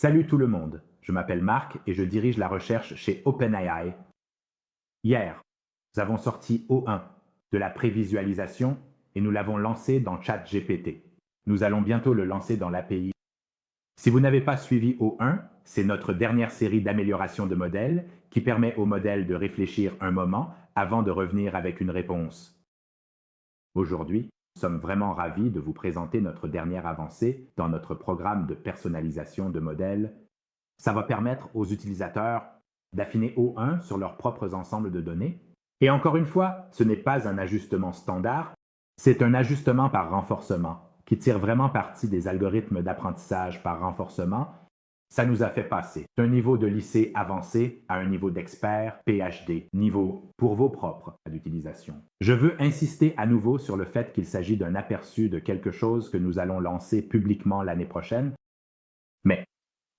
Salut tout le monde, je m'appelle Marc et je dirige la recherche chez OpenAI. Hier, nous avons sorti O1 de la prévisualisation et nous l'avons lancé dans ChatGPT. Nous allons bientôt le lancer dans l'API. Si vous n'avez pas suivi O1, c'est notre dernière série d'amélioration de modèles qui permet au modèle de réfléchir un moment avant de revenir avec une réponse. Aujourd'hui, nous sommes vraiment ravis de vous présenter notre dernière avancée dans notre programme de personnalisation de modèles. Ça va permettre aux utilisateurs d'affiner O1 sur leurs propres ensembles de données. Et encore une fois, ce n'est pas un ajustement standard, c'est un ajustement par renforcement qui tire vraiment parti des algorithmes d'apprentissage par renforcement. Ça nous a fait passer d'un niveau de lycée avancé à un niveau d'expert PhD, niveau pour vos propres d'utilisation. Je veux insister à nouveau sur le fait qu'il s'agit d'un aperçu de quelque chose que nous allons lancer publiquement l'année prochaine. Mais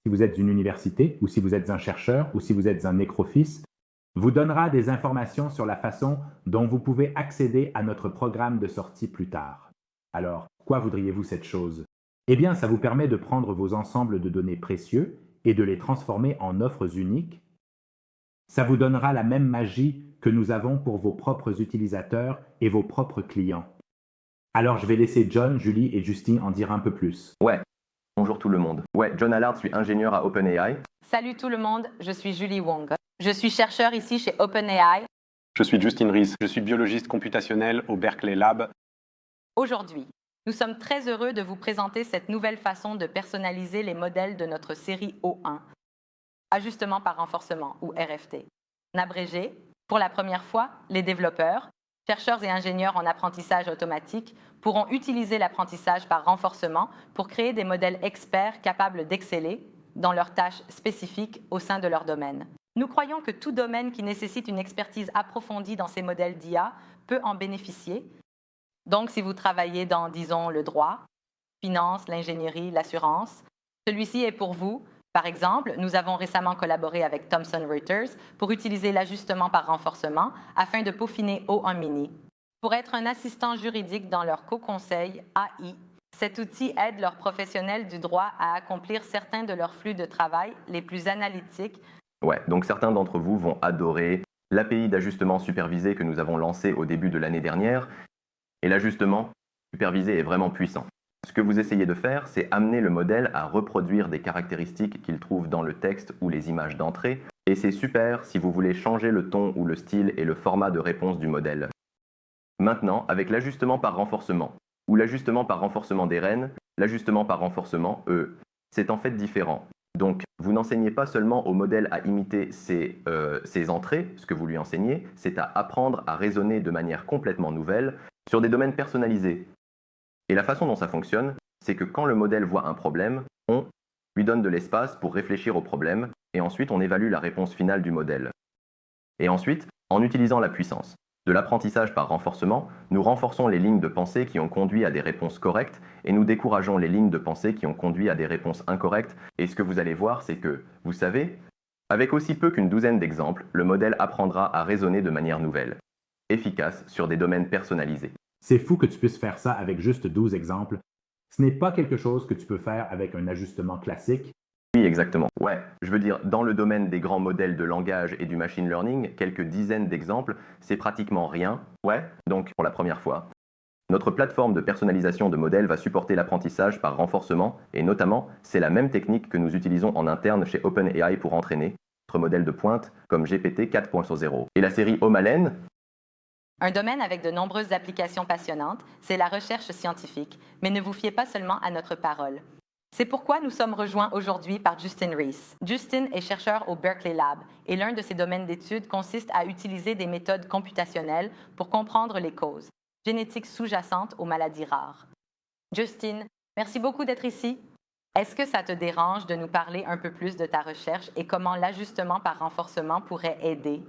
si vous êtes une université, ou si vous êtes un chercheur, ou si vous êtes un nécrophys, vous donnera des informations sur la façon dont vous pouvez accéder à notre programme de sortie plus tard. Alors, pourquoi voudriez-vous cette chose? Eh bien, ça vous permet de prendre vos ensembles de données précieux et de les transformer en offres uniques. Ça vous donnera la même magie que nous avons pour vos propres utilisateurs et vos propres clients. Alors, je vais laisser John, Julie et Justine en dire un peu plus. Ouais, bonjour tout le monde. Ouais, John Allard, je suis ingénieur à OpenAI. Salut tout le monde, je suis Julie Wong. Je suis chercheur ici chez OpenAI. Je suis Justin Rees, je suis biologiste computationnel au Berkeley Lab. Aujourd'hui, nous sommes très heureux de vous présenter cette nouvelle façon de personnaliser les modèles de notre série O1, ajustement par renforcement ou RFT. En abrégé, pour la première fois, les développeurs, chercheurs et ingénieurs en apprentissage automatique pourront utiliser l'apprentissage par renforcement pour créer des modèles experts capables d'exceller dans leurs tâches spécifiques au sein de leur domaine. Nous croyons que tout domaine qui nécessite une expertise approfondie dans ces modèles d'IA peut en bénéficier. Donc, si vous travaillez dans, disons, le droit, finance, l'ingénierie, l'assurance, celui-ci est pour vous. Par exemple, nous avons récemment collaboré avec Thomson Reuters pour utiliser l'ajustement par renforcement afin de peaufiner O1 Mini. Pour être un assistant juridique dans leur co-conseil AI, cet outil aide leurs professionnels du droit à accomplir certains de leurs flux de travail les plus analytiques. Ouais, donc certains d'entre vous vont adorer l'API d'ajustement supervisé que nous avons lancé au début de l'année dernière. Et l'ajustement supervisé est vraiment puissant. Ce que vous essayez de faire, c'est amener le modèle à reproduire des caractéristiques qu'il trouve dans le texte ou les images d'entrée. Et c'est super si vous voulez changer le ton ou le style et le format de réponse du modèle. Maintenant, avec l'ajustement par renforcement, ou l'ajustement par renforcement des rennes, l'ajustement par renforcement, c'est en fait différent. Donc, vous n'enseignez pas seulement au modèle à imiter ses entrées, ce que vous lui enseignez, c'est à apprendre à raisonner de manière complètement nouvelle sur des domaines personnalisés. Et la façon dont ça fonctionne, c'est que quand le modèle voit un problème, on lui donne de l'espace pour réfléchir au problème, et ensuite on évalue la réponse finale du modèle. Et ensuite, en utilisant la puissance de l'apprentissage par renforcement, nous renforçons les lignes de pensée qui ont conduit à des réponses correctes et nous décourageons les lignes de pensée qui ont conduit à des réponses incorrectes. Et ce que vous allez voir, c'est que, vous savez, avec aussi peu qu'une douzaine d'exemples, le modèle apprendra à raisonner de manière nouvelle, efficace sur des domaines personnalisés. C'est fou que tu puisses faire ça avec juste 12 exemples. Ce n'est pas quelque chose que tu peux faire avec un ajustement classique. Oui, exactement. Ouais, je veux dire, dans le domaine des grands modèles de langage et du machine learning, quelques dizaines d'exemples, c'est pratiquement rien. Ouais, donc pour la première fois, notre plateforme de personnalisation de modèles va supporter l'apprentissage par renforcement et notamment, c'est la même technique que nous utilisons en interne chez OpenAI pour entraîner notre modèle de pointe comme GPT 4.0. Et la série O'Malley. Un domaine avec de nombreuses applications passionnantes, c'est la recherche scientifique, mais ne vous fiez pas seulement à notre parole. C'est pourquoi nous sommes rejoints aujourd'hui par Justin Rees. Justin est chercheur au Berkeley Lab et l'un de ses domaines d'études consiste à utiliser des méthodes computationnelles pour comprendre les causes génétiques sous-jacentes aux maladies rares. Justin, merci beaucoup d'être ici. Est-ce que ça te dérange de nous parler un peu plus de ta recherche et comment l'ajustement par renforcement pourrait aider?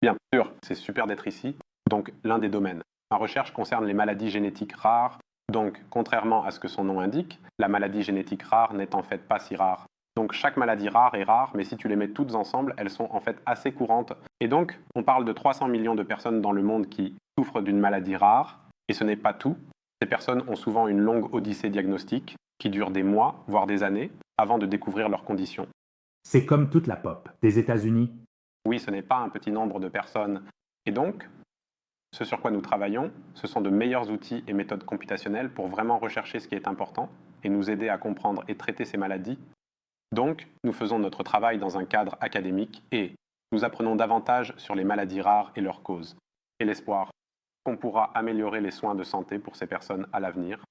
Bien sûr, c'est super d'être ici. Donc, l'un des domaines. Ma recherche concerne les maladies génétiques rares. Donc, contrairement à ce que son nom indique, la maladie génétique rare n'est en fait pas si rare. Donc, chaque maladie rare est rare, mais si tu les mets toutes ensemble, elles sont en fait assez courantes. Et donc, on parle de 300 millions de personnes dans le monde qui souffrent d'une maladie rare, et ce n'est pas tout. Ces personnes ont souvent une longue odyssée diagnostique qui dure des mois, voire des années, avant de découvrir leurs conditions. C'est comme toute la pop des États-Unis. Oui, ce n'est pas un petit nombre de personnes. Et donc, ce sur quoi nous travaillons, ce sont de meilleurs outils et méthodes computationnelles pour vraiment rechercher ce qui est important et nous aider à comprendre et traiter ces maladies. Donc, nous faisons notre travail dans un cadre académique et nous apprenons davantage sur les maladies rares et leurs causes, et l'espoir qu'on pourra améliorer les soins de santé pour ces personnes à l'avenir.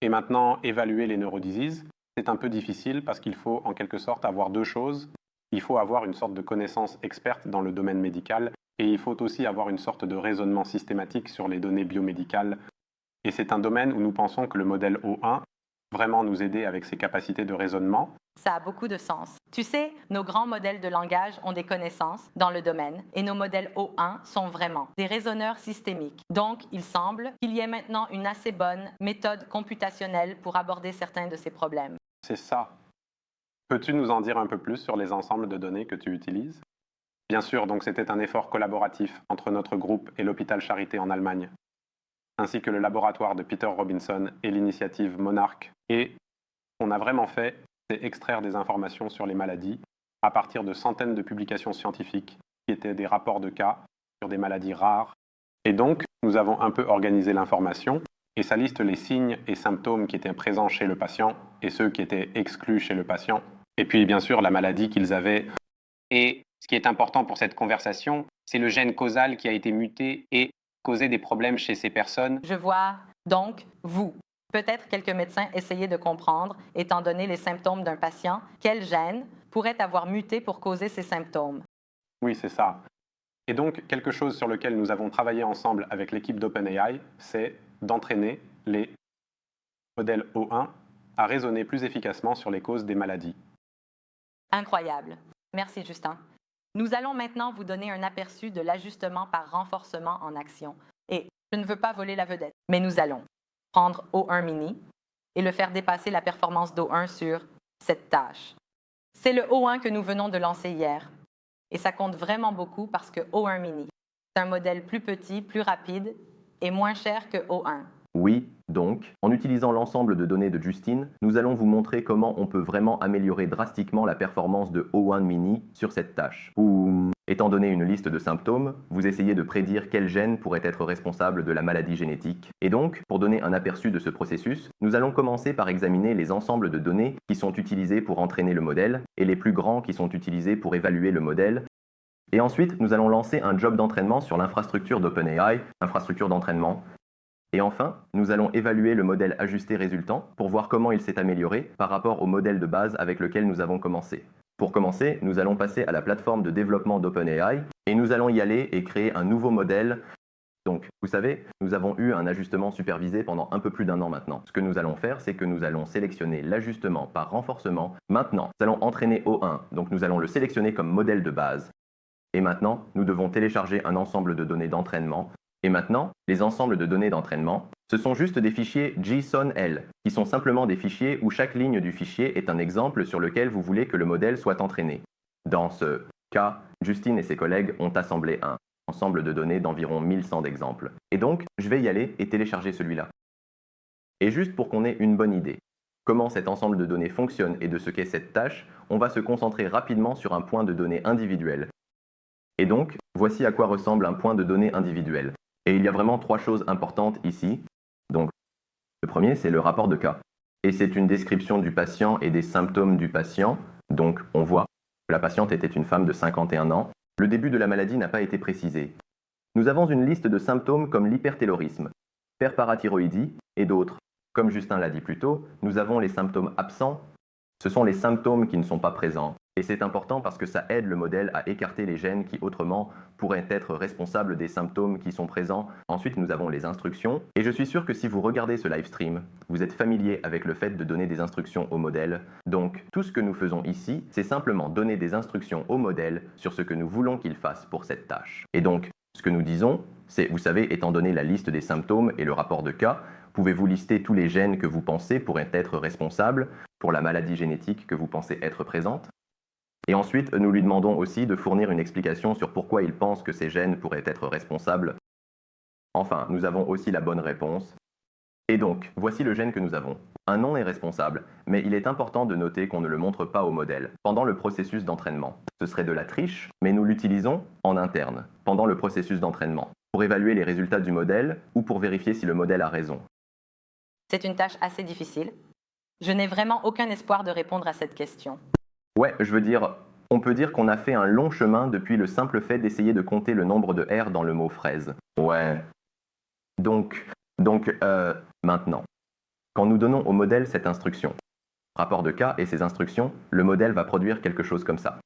Et maintenant, évaluer les neurodiseases, c'est un peu difficile parce qu'il faut en quelque sorte avoir deux choses. Il faut avoir une sorte de connaissance experte dans le domaine médical et il faut aussi avoir une sorte de raisonnement systématique sur les données biomédicales. Et c'est un domaine où nous pensons que le modèle O1 vraiment nous aider avec ses capacités de raisonnement. Ça a beaucoup de sens. Tu sais, nos grands modèles de langage ont des connaissances dans le domaine et nos modèles O1 sont vraiment des raisonneurs systémiques. Donc, il semble qu'il y ait maintenant une assez bonne méthode computationnelle pour aborder certains de ces problèmes. C'est ça. Peux-tu nous en dire un peu plus sur les ensembles de données que tu utilises? Bien sûr, donc c'était un effort collaboratif entre notre groupe et l'hôpital Charité en Allemagne, ainsi que le laboratoire de Peter Robinson et l'initiative Monarch. Et on a vraiment fait, c'est extraire des informations sur les maladies à partir de centaines de publications scientifiques qui étaient des rapports de cas sur des maladies rares. Et donc, nous avons un peu organisé l'information et ça liste les signes et symptômes qui étaient présents chez le patient et ceux qui étaient exclus chez le patient. Et puis, bien sûr, la maladie qu'ils avaient. Et ce qui est important pour cette conversation, c'est le gène causal qui a été muté et causé des problèmes chez ces personnes. Je vois donc vous. Peut-être quelques médecins essayaient de comprendre, étant donné les symptômes d'un patient, quel gène pourrait avoir muté pour causer ces symptômes. Oui, c'est ça. Et donc, quelque chose sur lequel nous avons travaillé ensemble avec l'équipe d'OpenAI, c'est d'entraîner les modèles O1 à raisonner plus efficacement sur les causes des maladies. Incroyable. Merci, Justin. Nous allons maintenant vous donner un aperçu de l'ajustement par renforcement en action. Et je ne veux pas voler la vedette, mais nous allons prendre O1 mini et le faire dépasser la performance d'O1 sur cette tâche. C'est le O1 que nous venons de lancer hier. Et ça compte vraiment beaucoup parce que O1 mini, c'est un modèle plus petit, plus rapide et moins cher que O1. Oui, donc, en utilisant l'ensemble de données de Justine, nous allons vous montrer comment on peut vraiment améliorer drastiquement la performance de O1 Mini sur cette tâche. Ou, étant donné une liste de symptômes, vous essayez de prédire quel gène pourrait être responsable de la maladie génétique. Et donc, pour donner un aperçu de ce processus, nous allons commencer par examiner les ensembles de données qui sont utilisés pour entraîner le modèle et les plus grands qui sont utilisés pour évaluer le modèle. Et ensuite, nous allons lancer un job d'entraînement sur l'infrastructure d'OpenAI, infrastructure d'entraînement. Et enfin, nous allons évaluer le modèle ajusté résultant pour voir comment il s'est amélioré par rapport au modèle de base avec lequel nous avons commencé. Pour commencer, nous allons passer à la plateforme de développement d'OpenAI et nous allons y aller et créer un nouveau modèle. Donc, vous savez, nous avons eu un ajustement supervisé pendant un peu plus d'1 an maintenant. Ce que nous allons faire, c'est que nous allons sélectionner l'ajustement par renforcement. Maintenant, nous allons entraîner O1, donc nous allons le sélectionner comme modèle de base. Et maintenant, nous devons télécharger un ensemble de données d'entraînement. Et maintenant, les ensembles de données d'entraînement, ce sont juste des fichiers JSON-L, qui sont simplement des fichiers où chaque ligne du fichier est un exemple sur lequel vous voulez que le modèle soit entraîné. Dans ce cas, Justine et ses collègues ont assemblé un ensemble de données d'environ 1100 d'exemples. Et donc, je vais y aller et télécharger celui-là. Et juste pour qu'on ait une bonne idée, comment cet ensemble de données fonctionne et de ce qu'est cette tâche, on va se concentrer rapidement sur un point de données individuel. Et donc, voici à quoi ressemble un point de données individuel. Et il y a vraiment 3 choses importantes ici. Donc, le premier, c'est le rapport de cas. Et c'est une description du patient et des symptômes du patient. Donc, on voit que la patiente était une femme de 51 ans. Le début de la maladie n'a pas été précisé. Nous avons une liste de symptômes comme l'hypertaylorisme, hyperparathyroïdie et d'autres. Comme Justin l'a dit plus tôt, nous avons les symptômes absents. Ce sont les symptômes qui ne sont pas présents. Et c'est important parce que ça aide le modèle à écarter les gènes qui autrement pourraient être responsables des symptômes qui sont présents. Ensuite, nous avons les instructions. Et je suis sûr que si vous regardez ce live stream, vous êtes familier avec le fait de donner des instructions au modèle. Donc, tout ce que nous faisons ici, c'est simplement donner des instructions au modèle sur ce que nous voulons qu'il fasse pour cette tâche. Et donc, ce que nous disons, c'est, vous savez, étant donné la liste des symptômes et le rapport de cas, pouvez-vous lister tous les gènes que vous pensez pourraient être responsables pour la maladie génétique que vous pensez être présente? Et ensuite, nous lui demandons aussi de fournir une explication sur pourquoi il pense que ces gènes pourraient être responsables. Enfin, nous avons aussi la bonne réponse. Et donc, voici le gène que nous avons. Un nom est responsable, mais il est important de noter qu'on ne le montre pas au modèle pendant le processus d'entraînement. Ce serait de la triche, mais nous l'utilisons en interne, pendant le processus d'entraînement, pour évaluer les résultats du modèle ou pour vérifier si le modèle a raison. C'est une tâche assez difficile. Je n'ai vraiment aucun espoir de répondre à cette question. Ouais, je veux dire, on peut dire qu'on a fait un long chemin depuis le simple fait d'essayer de compter le nombre de R dans le mot fraise. Ouais. Donc, maintenant. Quand nous donnons au modèle cette instruction, rapport de cas et ses instructions, le modèle va produire quelque chose comme ça,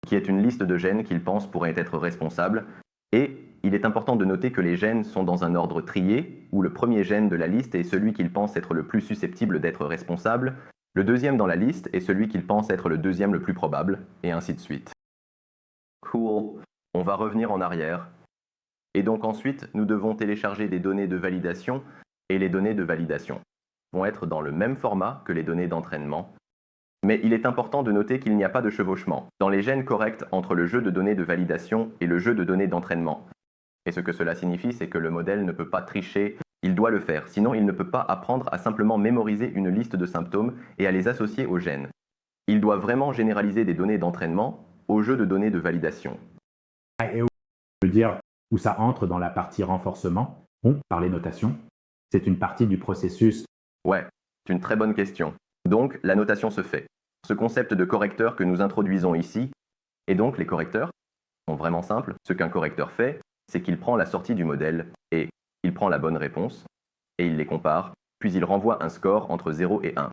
qui est une liste de gènes qu'il pense pourraient être responsables, et il est important de noter que les gènes sont dans un ordre trié, où le premier gène de la liste est celui qu'il pense être le plus susceptible d'être responsable, le deuxième dans la liste est celui qu'il pense être le deuxième le plus probable, et ainsi de suite. Cool. On va revenir en arrière. Et donc ensuite, nous devons télécharger des données de validation, et les données de validation vont être dans le même format que les données d'entraînement. Mais il est important de noter qu'il n'y a pas de chevauchement dans les gènes corrects entre le jeu de données de validation et le jeu de données d'entraînement. Et ce que cela signifie, c'est que le modèle ne peut pas tricher, il doit le faire, sinon il ne peut pas apprendre à simplement mémoriser une liste de symptômes et à les associer aux gènes. Il doit vraiment généraliser des données d'entraînement au jeu de données de validation. Et où, je veux dire, où ça entre dans la partie renforcement, par les notations, c'est une partie du processus. Ouais, c'est une très bonne question. Donc, la notation se fait. Ce concept de correcteur que nous introduisons ici, et donc les correcteurs sont vraiment simples. Ce qu'un correcteur fait, c'est qu'il prend la sortie du modèle et il prend la bonne réponse, et il les compare, puis il renvoie un score entre 0 et 1.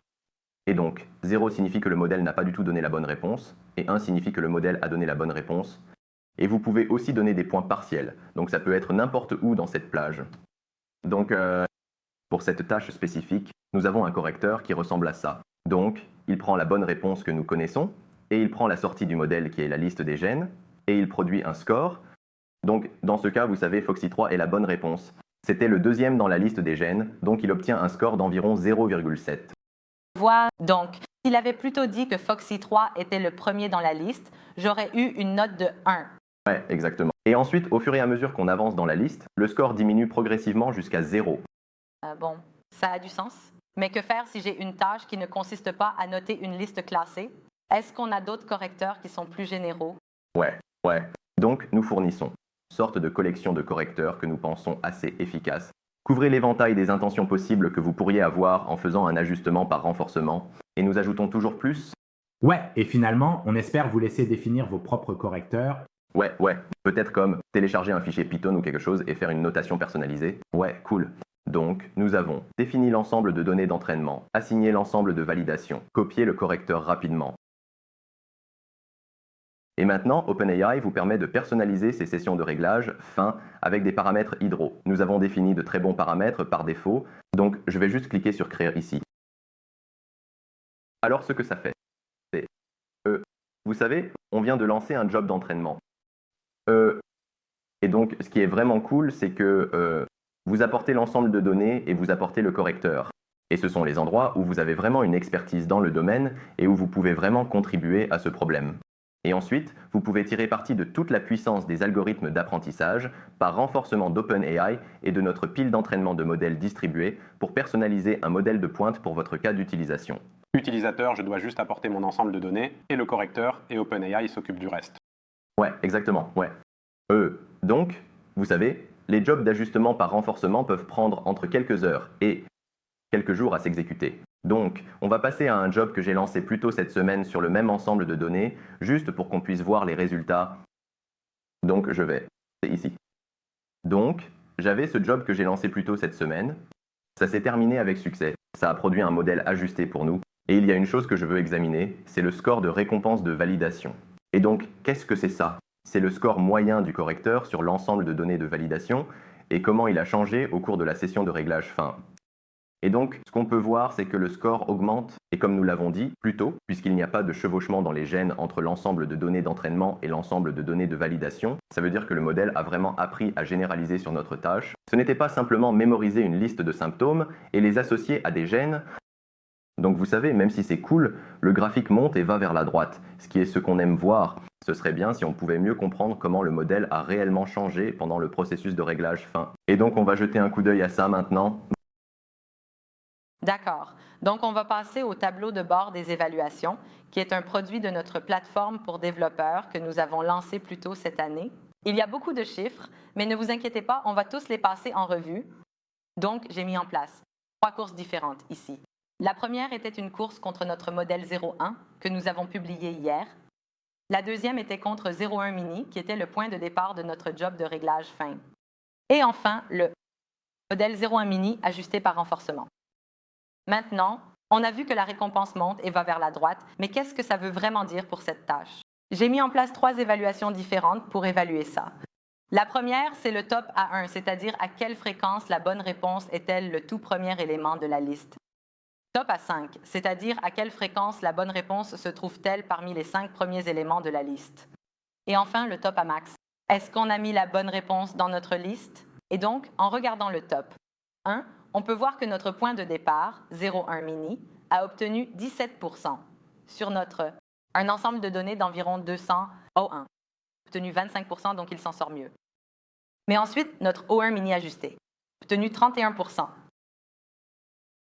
Et donc, 0 signifie que le modèle n'a pas du tout donné la bonne réponse, et 1 signifie que le modèle a donné la bonne réponse. Et vous pouvez aussi donner des points partiels, donc ça peut être n'importe où dans cette plage. Donc, pour cette tâche spécifique, nous avons un correcteur qui ressemble à ça. Donc, il prend la bonne réponse que nous connaissons, et il prend la sortie du modèle qui est la liste des gènes, et il produit un score. Donc, dans ce cas, vous savez, FOXY3 est la bonne réponse. C'était le deuxième dans la liste des gènes, donc il obtient un score d'environ 0,7. Voilà, donc, s'il avait plutôt dit que FOXY3 était le premier dans la liste, j'aurais eu une note de 1. Ouais, exactement. Et ensuite, au fur et à mesure qu'on avance dans la liste, le score diminue progressivement jusqu'à 0. Bon, ça a du sens. Mais que faire si j'ai une tâche qui ne consiste pas à noter une liste classée? Est-ce qu'on a d'autres correcteurs qui sont plus généraux? Ouais. Donc, nous fournissons une sorte de collection de correcteurs que nous pensons assez efficace. Couvrez l'éventail des intentions possibles que vous pourriez avoir en faisant un ajustement par renforcement. Et nous ajoutons toujours plus. Ouais, et finalement, on espère vous laisser définir vos propres correcteurs. Ouais. Peut-être comme télécharger un fichier Python ou quelque chose et faire une notation personnalisée. Ouais, cool. Donc, nous avons défini l'ensemble de données d'entraînement, assigné l'ensemble de validation, copié le correcteur rapidement. Et maintenant, OpenAI vous permet de personnaliser ces sessions de réglage fin avec des paramètres hydro. Nous avons défini de très bons paramètres par défaut, donc je vais juste cliquer sur créer ici. Alors ce que ça fait, c'est vous savez, on vient de lancer un job d'entraînement. Et donc ce qui est vraiment cool, c'est que vous apportez l'ensemble de données et vous apportez le correcteur. Et ce sont les endroits où vous avez vraiment une expertise dans le domaine et où vous pouvez vraiment contribuer à ce problème. Et ensuite, vous pouvez tirer parti de toute la puissance des algorithmes d'apprentissage par renforcement d'OpenAI et de notre pile d'entraînement de modèles distribués pour personnaliser un modèle de pointe pour votre cas d'utilisation. Utilisateur, je dois juste apporter mon ensemble de données et le correcteur et OpenAI s'occupe du reste. Ouais, exactement, ouais. Donc, vous savez, les jobs d'ajustement par renforcement peuvent prendre entre quelques heures et quelques jours à s'exécuter. Donc, on va passer à un job que j'ai lancé plus tôt cette semaine sur le même ensemble de données, juste pour qu'on puisse voir les résultats. Donc, c'est ici. Donc, j'avais ce job que j'ai lancé plus tôt cette semaine. Ça s'est terminé avec succès. Ça a produit un modèle ajusté pour nous. Et il y a une chose que je veux examiner, c'est le score de récompense de validation. Et donc, qu'est-ce que c'est ça? C'est le score moyen du correcteur sur l'ensemble de données de validation et comment il a changé au cours de la session de réglage fin. Et donc, ce qu'on peut voir, c'est que le score augmente, et comme nous l'avons dit plus tôt, puisqu'il n'y a pas de chevauchement dans les gènes entre l'ensemble de données d'entraînement et l'ensemble de données de validation, ça veut dire que le modèle a vraiment appris à généraliser sur notre tâche. Ce n'était pas simplement mémoriser une liste de symptômes et les associer à des gènes. Donc vous savez, même si c'est cool, le graphique monte et va vers la droite, ce qui est ce qu'on aime voir. Ce serait bien si on pouvait mieux comprendre comment le modèle a réellement changé pendant le processus de réglage fin. Et donc on va jeter un coup d'œil à ça maintenant. D'accord. Donc, on va passer au tableau de bord des évaluations, qui est un produit de notre plateforme pour développeurs que nous avons lancé plus tôt cette année. Il y a beaucoup de chiffres, mais ne vous inquiétez pas, on va tous les passer en revue. Donc, j'ai mis en place 3 courses différentes ici. La première était une course contre notre modèle 01 que nous avons publié hier. La deuxième était contre 01 mini, qui était le point de départ de notre job de réglage fin. Et enfin, le modèle 01 mini ajusté par renforcement. Maintenant, on a vu que la récompense monte et va vers la droite, mais qu'est-ce que ça veut vraiment dire pour cette tâche? J'ai mis en place 3 évaluations différentes pour évaluer ça. La première, c'est le top à 1, c'est-à-dire à quelle fréquence la bonne réponse est-elle le tout premier élément de la liste. Top à 5, c'est-à-dire à quelle fréquence la bonne réponse se trouve-t-elle parmi les 5 premiers éléments de la liste. Et enfin, le top à max. Est-ce qu'on a mis la bonne réponse dans notre liste? Et donc, en regardant le top 1, on peut voir que notre point de départ, 01 mini, a obtenu 17% sur un ensemble de données d'environ 200 O1. Obtenu 25%, donc il s'en sort mieux. Mais ensuite, notre O1 mini ajusté, obtenu 31%.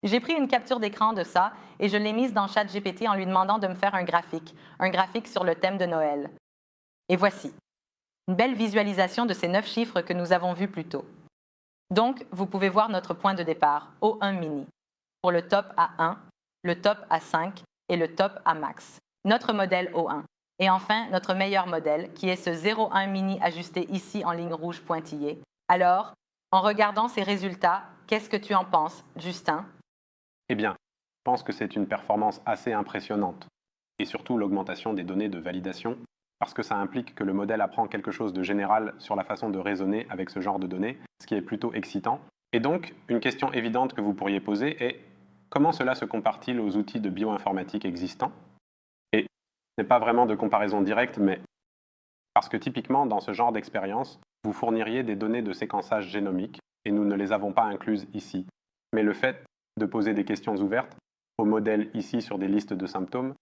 J'ai pris une capture d'écran de ça et je l'ai mise dans ChatGPT en lui demandant de me faire un graphique sur le thème de Noël. Et voici, une belle visualisation de ces 9 chiffres que nous avons vus plus tôt. Donc, vous pouvez voir notre point de départ, O1 mini, pour le top à 1, le top à 5 et le top à max. Notre modèle O1. Et enfin, notre meilleur modèle, qui est ce 01 mini ajusté ici en ligne rouge pointillée. Alors, en regardant ces résultats, qu'est-ce que tu en penses, Justin? Eh bien, je pense que c'est une performance assez impressionnante. Et surtout l'augmentation des données de validation, parce que ça implique que le modèle apprend quelque chose de général sur la façon de raisonner avec ce genre de données, ce qui est plutôt excitant. Et donc, une question évidente que vous pourriez poser est comment cela se compare-t-il aux outils de bioinformatique existants? Et ce n'est pas vraiment de comparaison directe, mais parce que typiquement, dans ce genre d'expérience, vous fourniriez des données de séquençage génomique, et nous ne les avons pas incluses ici. Mais le fait de poser des questions ouvertes au modèle ici sur des listes de symptômes,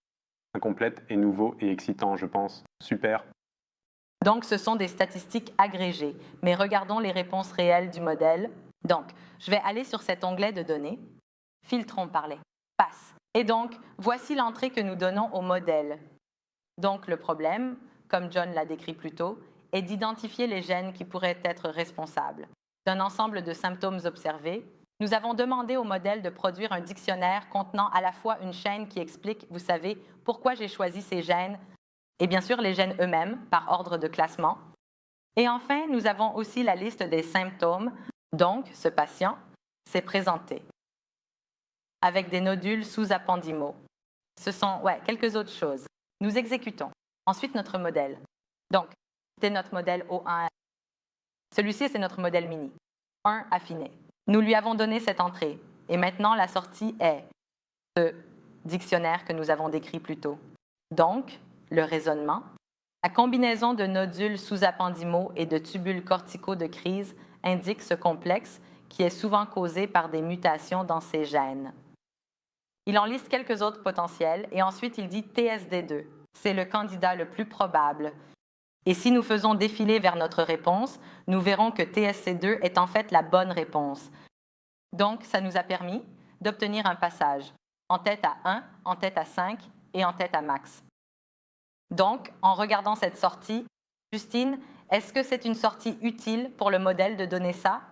incomplètes et nouveau et excitant, je pense. Super. Donc, ce sont des statistiques agrégées, mais regardons les réponses réelles du modèle. Donc, je vais aller sur cet onglet de données. Filtrons par les passe. Et donc, voici l'entrée que nous donnons au modèle. Donc, le problème, comme John l'a décrit plus tôt, est d'identifier les gènes qui pourraient être responsables. D'un ensemble de symptômes observés, nous avons demandé au modèle de produire un dictionnaire contenant à la fois une chaîne qui explique, vous savez, pourquoi j'ai choisi ces gènes, et bien sûr les gènes eux-mêmes par ordre de classement. Et enfin, nous avons aussi la liste des symptômes. Donc, ce patient s'est présenté avec des nodules sous-appendimaux. Ce sont quelques autres choses. Nous exécutons. Ensuite, notre modèle. Donc, c'est notre modèle O1. Celui-ci, c'est notre modèle mini. 1 affiné. Nous lui avons donné cette entrée. Et maintenant, la sortie est ce dictionnaire que nous avons décrit plus tôt. Donc, le raisonnement. La combinaison de nodules sous-appendimaux et de tubules corticaux de crise indique ce complexe qui est souvent causé par des mutations dans ces gènes. Il en liste quelques autres potentiels et ensuite il dit TSD2. C'est le candidat le plus probable. Et si nous faisons défiler vers notre réponse, nous verrons que TSC2 est en fait la bonne réponse. Donc, ça nous a permis d'obtenir un passage en tête à 1, en tête à 5 et en tête à max. Donc, en regardant cette sortie, Justine, est-ce que c'est une sortie utile pour le modèle de donner ça?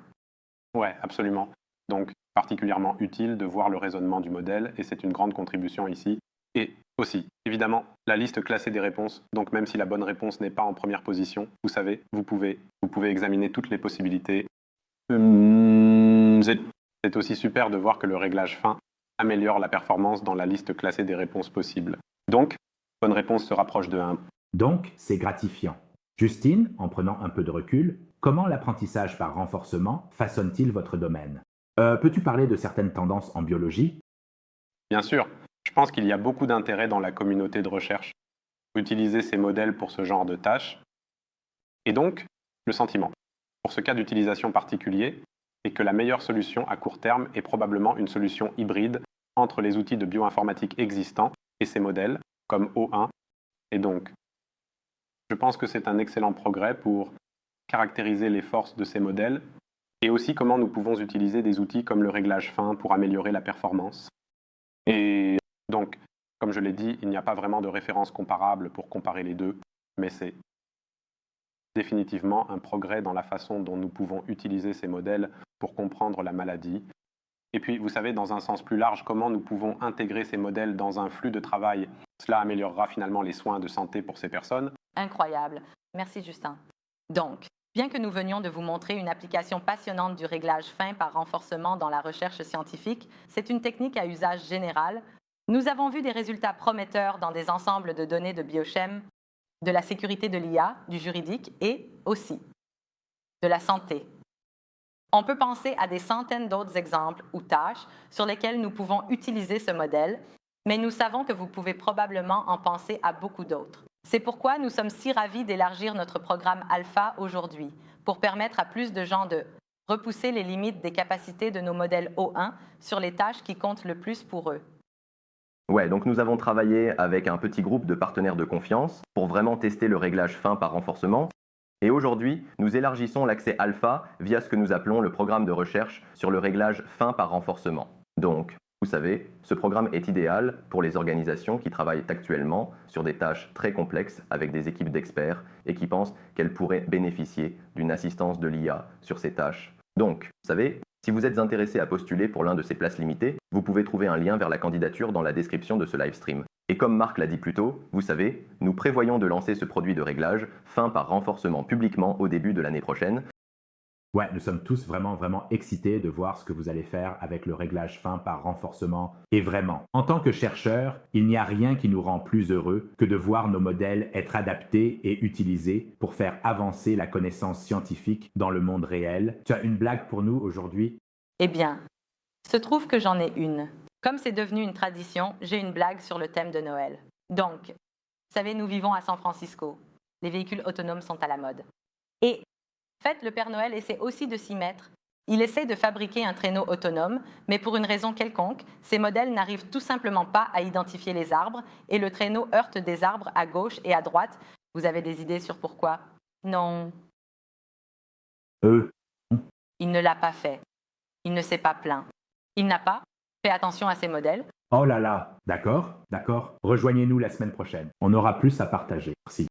Oui, absolument. Donc, particulièrement utile de voir le raisonnement du modèle, et c'est une grande contribution ici. Et aussi, évidemment, la liste classée des réponses, donc même si la bonne réponse n'est pas en première position, vous savez, vous pouvez examiner toutes les possibilités. C'est aussi super de voir que le réglage fin améliore la performance dans la liste classée des réponses possibles. Donc, bonne réponse se rapproche de 1. Donc, c'est gratifiant. Justine, en prenant un peu de recul, comment l'apprentissage par renforcement façonne-t-il votre domaine? Peux-tu parler de certaines tendances en biologie? Bien sûr, je pense qu'il y a beaucoup d'intérêt dans la communauté de recherche pour utiliser ces modèles pour ce genre de tâches. Et donc, le sentiment, pour ce cas d'utilisation particulier, est que la meilleure solution à court terme est probablement une solution hybride entre les outils de bioinformatique existants et ces modèles, comme O1. Et donc, je pense que c'est un excellent progrès pour caractériser les forces de ces modèles et aussi comment nous pouvons utiliser des outils comme le réglage fin pour améliorer la performance. Et donc, comme je l'ai dit, il n'y a pas vraiment de référence comparable pour comparer les deux, mais c'est définitivement un progrès dans la façon dont nous pouvons utiliser ces modèles pour comprendre la maladie. Et puis, vous savez, dans un sens plus large, comment nous pouvons intégrer ces modèles dans un flux de travail. Cela améliorera finalement les soins de santé pour ces personnes. Incroyable. Merci Justin. Donc, bien que nous venions de vous montrer une application passionnante du réglage fin par renforcement dans la recherche scientifique, c'est une technique à usage général. Nous avons vu des résultats prometteurs dans des ensembles de données de biochem, de la sécurité de l'IA, du juridique et aussi de la santé. On peut penser à des centaines d'autres exemples ou tâches sur lesquelles nous pouvons utiliser ce modèle, mais nous savons que vous pouvez probablement en penser à beaucoup d'autres. C'est pourquoi nous sommes si ravis d'élargir notre programme Alpha aujourd'hui, pour permettre à plus de gens de repousser les limites des capacités de nos modèles O1 sur les tâches qui comptent le plus pour eux. Ouais, donc nous avons travaillé avec un petit groupe de partenaires de confiance pour vraiment tester le réglage fin par renforcement. Et aujourd'hui, nous élargissons l'accès alpha via ce que nous appelons le programme de recherche sur le réglage fin par renforcement. Donc, vous savez, ce programme est idéal pour les organisations qui travaillent actuellement sur des tâches très complexes avec des équipes d'experts et qui pensent qu'elles pourraient bénéficier d'une assistance de l'IA sur ces tâches. Donc, vous savez, si vous êtes intéressé à postuler pour l'un de ces places limitées, vous pouvez trouver un lien vers la candidature dans la description de ce live stream. Et comme Marc l'a dit plus tôt, vous savez, nous prévoyons de lancer ce produit de réglage fin par renforcement publiquement au début de l'année prochaine. Ouais, nous sommes tous vraiment excités de voir ce que vous allez faire avec le réglage fin par renforcement. Et vraiment, en tant que chercheurs, il n'y a rien qui nous rend plus heureux que de voir nos modèles être adaptés et utilisés pour faire avancer la connaissance scientifique dans le monde réel. Tu as une blague pour nous aujourd'hui? Eh bien, il se trouve que j'en ai une. Comme c'est devenu une tradition, j'ai une blague sur le thème de Noël. Donc, vous savez, nous vivons à San Francisco. Les véhicules autonomes sont à la mode. Et en fait, le Père Noël essaie aussi de s'y mettre. Il essaie de fabriquer un traîneau autonome, mais pour une raison quelconque, ces modèles n'arrivent tout simplement pas à identifier les arbres et le traîneau heurte des arbres à gauche et à droite. Vous avez des idées sur pourquoi? Non. Il ne l'a pas fait. Il ne s'est pas plaint. Il n'a pas fait attention à ces modèles. Oh là là, d'accord. Rejoignez-nous la semaine prochaine. On aura plus à partager. Merci.